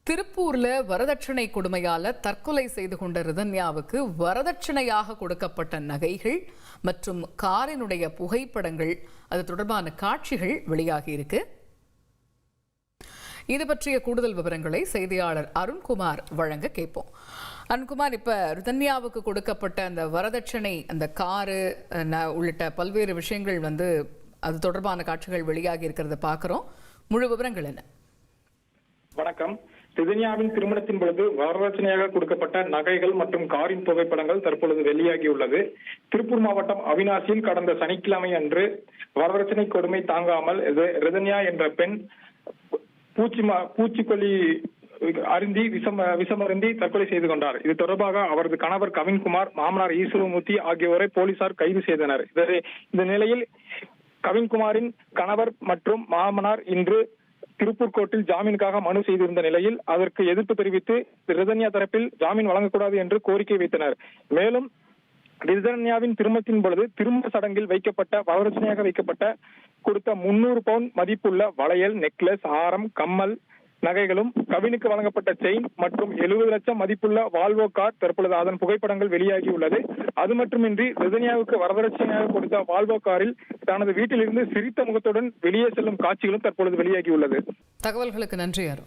திருப்பூர்ல வரதட்சணை கொடுமையால தற்கொலை செய்து கொண்ட ரிதன்யாவுக்கு வரதட்சணையாக கொடுக்கப்பட்ட நகைகள் மற்றும் காரினுடைய புகைப்படங்கள் அது தொடர்பான காட்சிகள் வெளியாகி இருக்கு. இது பற்றிய கூடுதல் விவரங்களை செய்தியாளர் அருண்குமார் வழங்க கேட்போம். அருண்குமார், இப்ப ரிதன்யாவுக்கு கொடுக்கப்பட்ட அந்த வரதட்சணை, அந்த காரு உள்ளிட்ட பல்வேறு விஷயங்கள் அது தொடர்பான காட்சிகள் வெளியாகி இருக்கிறத பார்க்கிறோம். முழு விவரங்கள் என்ன? வணக்கம். ரிதன்யாவின் திருமணத்தின் பொழுது வரதட்சணையாக கொடுக்கப்பட்ட நகைகள் மற்றும் காரின் புகைப்படங்கள் தற்பொழுது வெளியாகியுள்ளது. திருப்பூர் மாவட்டம் அவினாசியில் கடந்த சனிக்கிழமை அன்று வரதட்சணை கொடுமை தாங்காமல் ரிதன்யா என்ற பெண் பூச்சிக்கொல்லி அருந்தி விஷமருந்தி தற்கொலை செய்து கொண்டார். இது தொடர்பாக அவரது கணவர் கவின்குமார், மாமனார் ஈஸ்வரமூர்த்தி ஆகியோரை போலீசார் கைது செய்தனர். இந்த நிலையில் கவின்குமாரின் கணவர் மற்றும் மாமனார் இன்று திருப்பூர் கோர்ட்டில் ஜாமீனுக்காக மனு செய்திருந்த நிலையில் அதற்கு எதிர்ப்பு தெரிவித்து ரிதன்யா தரப்பில் ஜாமீன் வழங்கக்கூடாது என்று கோரிக்கை வைத்தனர். மேலும் ரிதன்யாவின் திருமணத்தின் பொழுது திருமண சடங்கில் வரதட்சணையாக வைக்கப்பட்ட கொடுத்த 300 பவுண்ட் மதிப்புள்ள வளையல், நெக்லஸ், ஆரம், கம்மல் நகைகளும், கவினுக்கு வழங்கப்பட்ட செயின் மற்றும் 70 லட்சம் மதிப்புள்ள வால்வோ கார் தற்பொழுது அதன் புகைப்படங்கள் வெளியாகியுள்ளது. அது மட்டுமின்றி ரிதன்யாவுக்கு வரதட்சணையாக கொடுத்த வால்வோ காரில் தனது வீட்டிலிருந்து சிரித்த முகத்துடன் வெளியே செல்லும் காட்சிகளும் தற்பொழுது வெளியாகியுள்ளது. தகவல்களுக்கு நன்றி அருண்.